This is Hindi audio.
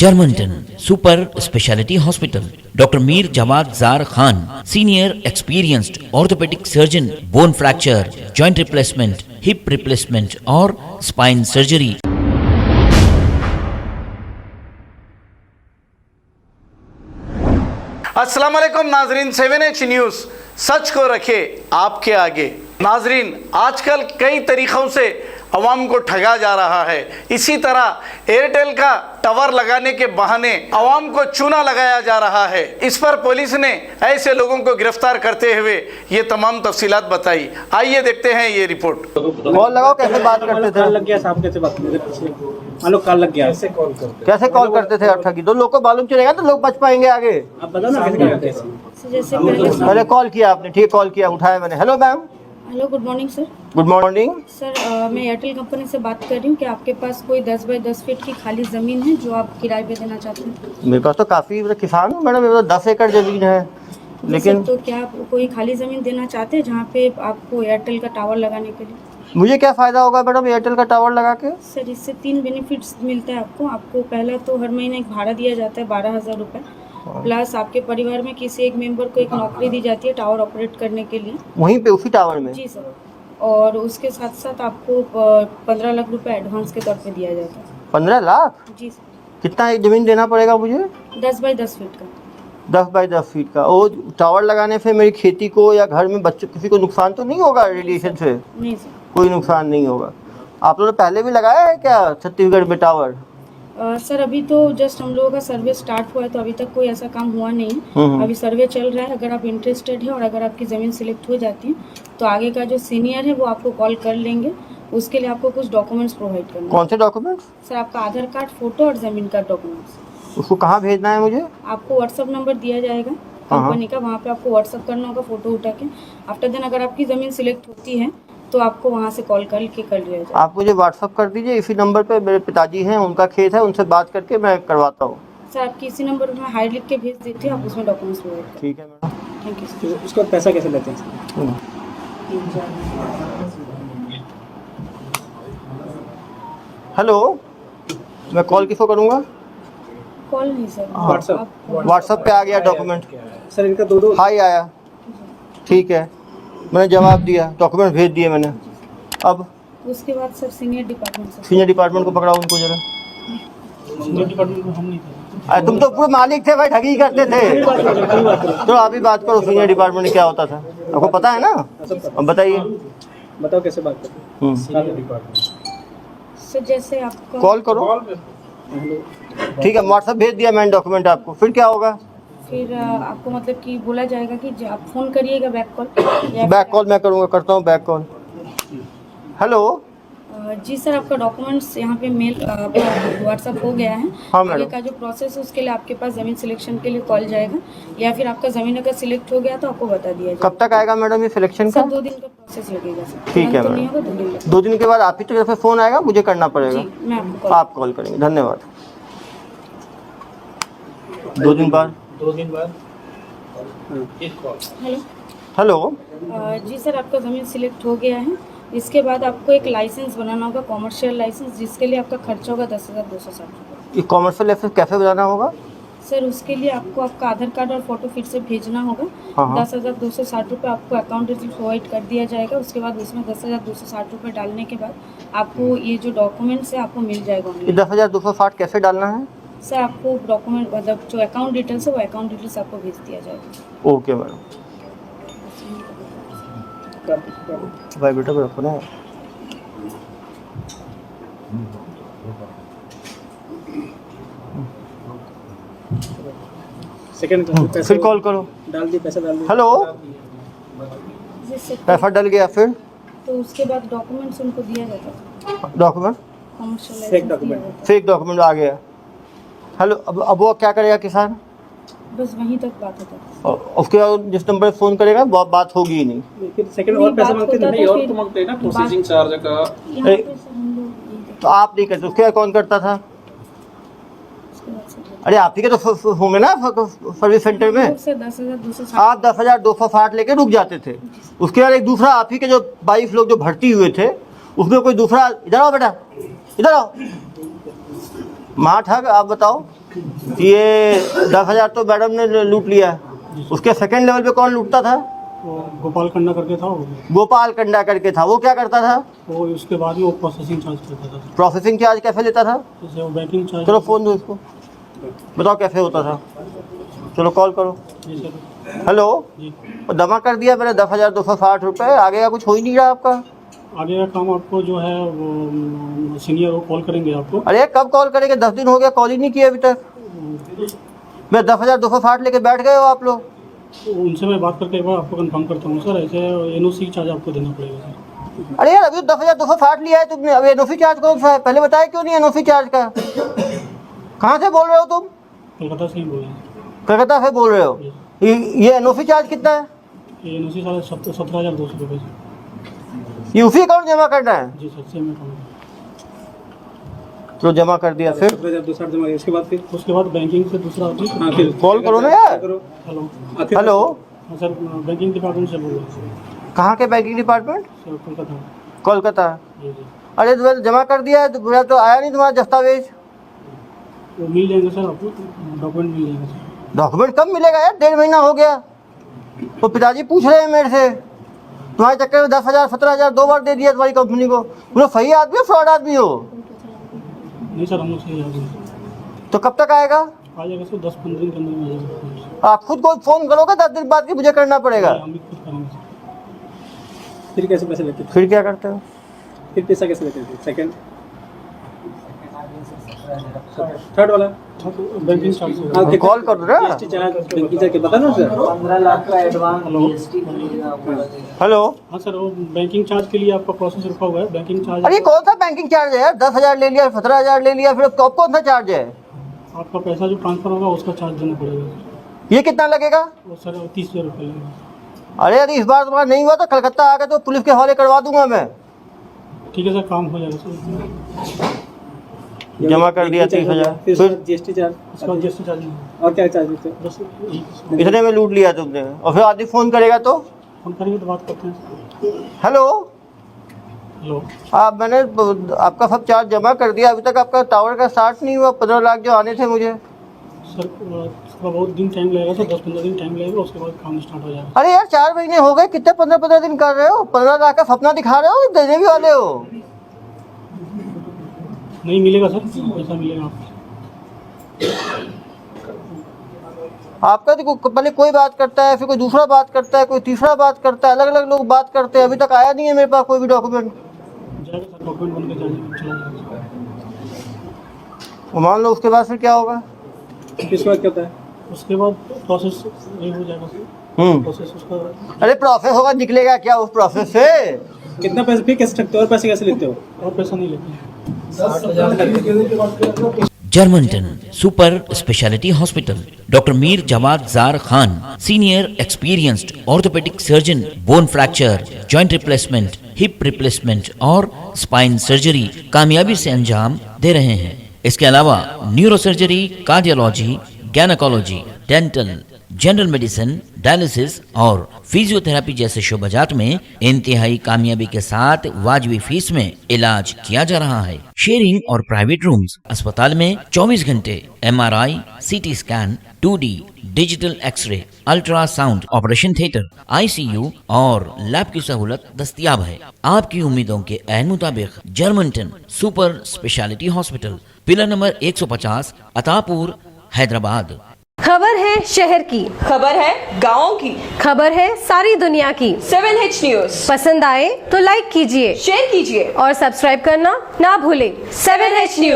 Germanton super speciality hospital, doctor Mir Jawad Jar Khan, senior experienced orthopaedic surgeon, bone fracture, joint replacement, hip replacement और स्पाइन सर्जरी। अस्सलाम वालेकुम नाजरीन, 7H न्यूज़ सच को रखे आपके आगे। नाजरीन, आजकल कई तरीक़ों से अवाम को ठगा जा रहा है। इसी तरह एयरटेल का टावर लगाने के बहाने अवाम को चूना लगाया जा रहा है। इस पर पुलिस ने ऐसे लोगों को गिरफ्तार करते हुए ये तमाम तफसीलात बताई। आइए देखते हैं ये रिपोर्ट। कॉल लगाओ, कैसे बात करते थे? लग गया साहब, कैसे बात करते थे? मान लो कॉल लग गया, कैसे कॉल करते थे आप? ठगी दो लोग को मालूम चलेगा तो लोग बच पाएंगे आगे। आप बताओ ना कैसे करते हैं? जैसे पहले कॉल किया आपने, ठीक, कॉल किया, उठाया मैंने। Hello ma'am. Hello, good morning sir. Good morning sir, मैं एयरटेल कंपनी से बात कर रही हूँ कि आपके पास कोई 10 बाई 10 फीट की खाली ज़मीन है जो आप किराए पे देना चाहते हैं? मेरे पास तो काफ़ी, किसान हूँ मैडम, मेरे पास 10 एकड़ ज़मीन है। लेकिन तो क्या आप कोई खाली ज़मीन देना चाहते हैं जहाँ पे आपको एयरटेल का टावर लगाने के लिए? मुझे क्या फ़ायदा होगा मैडम एयरटेल का टावर लगा के? सर, इससे 3 बेनिफिट्स मिलता है आपको। पहला तो हर महीने एक भाड़ा दिया जाता है 12,000 रुपये, प्लस आपके परिवार में किसी एक मेंबर को एक नौकरी दी जाती है टावर ऑपरेट करने के लिए, वहीं पे उसी टावर में? जी सर। और उसके साथ साथ आपको 15 लाख रुपए एडवांस के तौर पे दिया जाता है। 15 लाख? जी सर। कितना एक ज़मीन देना पड़ेगा मुझे? 10 बाई 10 फीट का। 10 बाई 10 फीट का। वो टावर लगाने से मेरी खेती को या घर में बच्चों किसी को नुकसान तो नहीं होगा रेडिएशन से? नहीं सर, कोई नुकसान नहीं होगा। आप लोगों ने पहले भी लगाया है क्या छत्तीसगढ़ में टावर? सर, अभी तो जस्ट हम लोगों का सर्वे स्टार्ट हुआ है, तो अभी तक कोई ऐसा काम हुआ नहीं है। अभी सर्वे चल रहा है। अगर आप इंटरेस्टेड है और अगर आपकी ज़मीन सिलेक्ट हो जाती है तो आगे का जो सीनियर है वो आपको कॉल कर लेंगे। उसके लिए आपको कुछ डॉक्यूमेंट्स प्रोवाइड करना है। कौन से डॉक्यूमेंट्स? सर, आपका आधार कार्ड, फोटो और ज़मीन का डॉक्यूमेंट्स। उसको कहाँ भेजना है मुझे? आपको व्हाट्सअप नंबर दिया जाएगा कंपनी का, वहाँ पे आपको व्हाट्सअप करना होगा फ़ोटो उठा के। आफ्टर देन अगर आपकी ज़मीन सिलेक्ट होती है तो आपको वहाँ से कॉल करके कर लिया जाए। आप मुझे व्हाट्सअप कर दीजिए, इसी नंबर पे मेरे पिताजी हैं, उनका खेत है, उनसे बात करके मैं करवाता हूँ। सर, आपकी इसी नंबर पर मैं हाई लिख के भेज देती हूँ, आप उसमें डॉक्यूमेंट्स प्रोवाइड करें। ठीक है मैडम। Thank you sir. तो उसका पैसा कैसे लेते हैं? हेलो, मैं कॉल किसको करूँगा? कॉल नहीं सर, व्हाट्सएप। व्हाट्सअप पे आ गया डॉक्यूमेंट। सर इनका दो हाई आया, ठीक है, मैंने जवाब दिया, डॉक्यूमेंट भेज दिए मैंने। अब उसके बाद सर सीनियर डिपार्टमेंट से। सीनियर डिपार्टमेंट को पकड़ाओ उनको जरा। डिपार्टमेंट में हम नहीं थे। अरे तुम तो पूरे मालिक थे भाई, ठगी करते थे। तो अभी बात करो सीनियर डिपार्टमेंट में क्या होता था, आपको पता है ना? अब बताइए। बताओ कैसे बात करते हैं? सर, जैसे आपका कॉल करो, ठीक है, व्हाट्सएप भेज दिया मैंने डॉक्यूमेंट आपको। फिर क्या होगा? फिर आपको मतलब कि बोला जाएगा कि आप फ़ोन करिएगा बैक कॉल या बैक कॉल मैं करूँगा, करता हूँ बैक कॉल। हेलो। जी सर, आपका डॉक्यूमेंट्स यहाँ पे मेल व्हाट्सअप हो गया है। हाँ मैडम। आगे का जो प्रोसेस है उसके लिए आपके पास ज़मीन सिलेक्शन के लिए कॉल जाएगा, या फिर आपका ज़मीन अगर सिलेक्ट हो गया तो आपको बता दिया जाएगा। कब तक आएगा मैडम ये सिलेक्शन का? सर, 2 दिन का प्रोसेस लगेगा सर। ठीक है तो नहीं मैडम। होगा 2 दिन लगेगा। 2 दिन के बाद आप ही तरफ से फ़ोन आएगा, मुझे करना पड़ेगा? जी, मैं आपको कॉल। आप कॉल करेंगे, धन्यवाद। 2 दिन बाद। 2 दिन बाद एक कॉल। हेलो। हेलो। जी सर, आपका ज़मीन सिलेक्ट हो गया है। इसके बाद आपको एक लाइसेंस बनाना होगा, कॉमर्शियल लाइसेंस, जिसके लिए आपका खर्चा होगा 10,260 रुपये। ये कॉमर्शियल लाइसेंस कैसे बनाना होगा? सर, उसके लिए आपको आपका आधार कार्ड और फोटो फिर से भेजना होगा। हाँ। 10,260 रुपये आपको अकाउंट डिटेल प्रोवाइड कर दिया जाएगा। उसके बाद उसमें 10,260 रुपये डालने के बाद आपको ये जो डॉक्यूमेंट्स है आपको मिल जाएगा ये ऑनलाइन। 10,260 कैसे डालना है? सर, आपको डॉक्यूमेंट मतलब जो अकाउंट डिटेल्स है वो अकाउंट डिटेल्स आपको भेज दिया जाएगा। Okay madam. भाई बेटा को रखो ना। सेकंड फिर कॉल करो। डाल दिए, पैसा डाल दिए। हेलो, जी सर, पैसा डल गया। फिर तो उसके बाद डॉक्यूमेंट्स उनको दिया जाता है, document, commercial fake licence document. दिया जाता है। फेक डॉक्यूमेंट आ गया। हेलो, अब वो क्या करेगा किसान? बस वहीं तक बात होता है। और उसके बाद जिस नंबर पे फ़ोन करेगा बात होगी ही नहीं। फिर सेकंड और पैसा मांगते बात नहीं? होता और तो तो मांगते हैं ना बात- प्रोसेसिंग चार्ज का। यहाँ पे सर हम लोग नहीं देते। तो आप नहीं करते, उसके बाद कौन करता था? उसके बाद सर अरे आप ही के तो होंगे ना सर्विस सेंटर में। सर 10,260 आप 10,260 लेके रुक जाते थे। उसके बाद एक दूसरा आप ही के जो 22 लोग जो भर्ती हुए थे, उसमें कोई दूसरा, इधर आओ बेटा, इधर आओ, माँ ठग, आप बताओ ये 10,000 तो मैडम ने लूट लिया, उसके सेकंड लेवल पे कौन लूटता था? वो गोपाल खन्ना करके था वो। गोपाल कंडा करके था, वो क्या करता था? वो उसके बाद में वो प्रोसेसिंग चार्ज करता था। प्रोसेसिंग चार्ज कैसे लेता था? जैसे वो बैंकिंग चार्ज। चलो फ़ोन दो इसको, बताओ कैसे होता था। चलो कॉल करो। जी सर। हेलो, जी जमा कर दिया मैंने 10,260 रुपये, आगे का कुछ हो ही नहीं रहा आपका। आगे का काम आपको जो है वो सीनियर वो कॉल करेंगे आपको। अरे कब कॉल करेंगे? 10 दिन हो गया, कॉल ही नहीं किया अभी तक। मैं 10,260 लेके बैठ गए हो आप लोग। उनसे मैं बात करके एक बार आपको कंफर्म करता हूँ सर। ऐसे एनओसी चार्ज आपको देना पड़ेगा सर। अरे यार अभी 10,260 लिया है तुमने, अभी एनओसी चार्ज कौन सा है? पहले बताया क्यों नहीं एनओसी चार्ज का? कहाँ से बोल रहे हो तुम? कलकत्ता से ही बोल रहे हैं। कलकत्ता से बोल रहे हो? ये एनओसी चार्ज कितना है? ये एनओसी सारा 17,200 रुपये सर। ये उसी अकाउंट जमा करना है? जी सर, सेम अकाउंट। तो जमा कर दिया, फिर 17,260 जमा किया। उसके बाद बैंकिंग से दूसरा हाँ फिर कॉल करो ना यार। हेलो हेलो हाँ सर, बैंकिंग डिपार्टमेंट से बोल रहे हैं कहाँ के banking department? Sir, Kolkata. Kolkata. जी जी। अरे तुम्हें जमा कर दिया है तो मेरा तो आया नहीं तुम्हारा दस्तावेज। वो मिल जाएंगे सर आपको, डॉक्यूमेंट मिल जाएंगे सर। डॉक्यूमेंट कब मिलेगा यार? 1.5 महीना हो गया। तो पिताजी पूछ रहे हैं मेरे से, तुम्हारे चक्कर में 10,000 17,000 2 बार दे दिया तुम्हारी कंपनी को। तुम सही आदमी हो फ्रॉड आदमी हो? नहीं सर, हम लोग सही आएंगे। तो कब तक आएगा? आ जाएगा सर, 10-15 दिन के अंदर में आ जाएगा। आप खुद को फ़ोन करोगे 10 दिन बाद कि मुझे करना पड़ेगा? हम भी खुद करेंगे सर। फिर कैसे पैसे लेते थे? फिर क्या करते हो? फिर पैसा कैसे लेते थे? सेकंड थर्ड वाला बैंकिंग चार्ज कॉल कर दो ना। जीएसटी चार्ज बैंकिंग चार्ज बता ना सर। 15 लाख का एडवांस हेलो। जीएसटी लगेगा। हेलो, हाँ सर, वो बैंकिंग चार्ज के लिए आपका प्रोसेस रुका हुआ है। बैंकिंग चार्ज अरे कौन सा बैंकिंग चार्ज है यार? 10,000 ले लिया, 17,000 ले लिया, फिर अब कौन सा चार्ज है? आपका पैसा जो ट्रांसफर होगा उसका चार्ज देना पड़ेगा। ये कितना लगेगा? वो सर 30,000 रुपये लगेगा। अरे यदि इस बार तुम्हारा नहीं हुआ तो कलकत्ता आके तो पुलिस के हवाले करवा दूंगा मैं। ठीक है सर, काम हो जाएगा सर। जमा कर दिया 30,000, फिर फिर जीएसटी चार्ज, उसका जीएसटी चार्ज नहीं। और क्या चार्ज देते हैं? बस इतने में लूट लिया तुमने। और फिर आदमी फ़ोन करेगा तो? फोन करेंगे तो बात करते हैं। हेलो, हेलो आप मैंने आपका सब चार्ज जमा कर दिया, अभी तक आपका टावर का स्टार्ट नहीं हुआ। 15 लाख जो आने थे मुझे। सर, उसका बहुत दिन टाइम लगेगा सर, 10-15 दिन टाइम लगेगा, उसके बाद काम स्टार्ट हो जाएगा। अरे यार 4 महीने हो गए, कितने 15-15 दिन कर रहे हो? 15 लाख का सपना दिखा रहे हो, देने भी वाले हो? नहीं मिलेगा सर, पैसा मिलेगा आपको। आपका देखो, पहले कोई बात करता है, फिर कोई दूसरा बात करता है, कोई तीसरा बात करता है, अलग अलग लोग बात करते हैं। अभी तक आया नहीं है मेरे पास कोई भी डॉक्यूमेंट। जाएगा सर, डॉक्यूमेंट बन के चला जाएगा। मान लो उसके बाद फिर क्या होगा? किस बात करता है? उसके बाद प्रोसेस ये हो जाएगा सर। प्रोसेस उसका अरे प्रोसेस होगा, निकलेगा क्या उस प्रोसेस से? कितना पैसे फिर कैसे सकते हो? और पैसे कैसे लेते हो? और पैसा नहीं लेते। जर्मनटन super speciality hospital, doctor Mir Jamaat Zar Khan, senior experienced orthopaedic surgeon, bone fracture, joint replacement, hip replacement और स्पाइन सर्जरी कामयाबी से अंजाम दे रहे हैं। इसके अलावा neuro surgery, cardiology, gynaecology, dental, general medicine, dialysis और फिजियोथेरेपी जैसे शोबाजात में इंतहाई कामयाबी के साथ वाजबी फीस में इलाज किया जा रहा है। शेयरिंग और प्राइवेट रूम्स, अस्पताल में 24 घंटे MRI, CT scan, 2D digital x-ray, ultrasound, operation theatre, ICU और लैब की सहूलत दस्तयाब है। आपकी उम्मीदों के ऐन मुताबिक Germanten super speciality hospital, pillar number 150, Attapur, Hyderabad. खबर है शहर की, खबर है गाँव की, खबर है सारी दुनिया की। 7H न्यूज पसंद आए तो लाइक कीजिए, शेयर कीजिए और सब्सक्राइब करना ना भूलें। 7H news.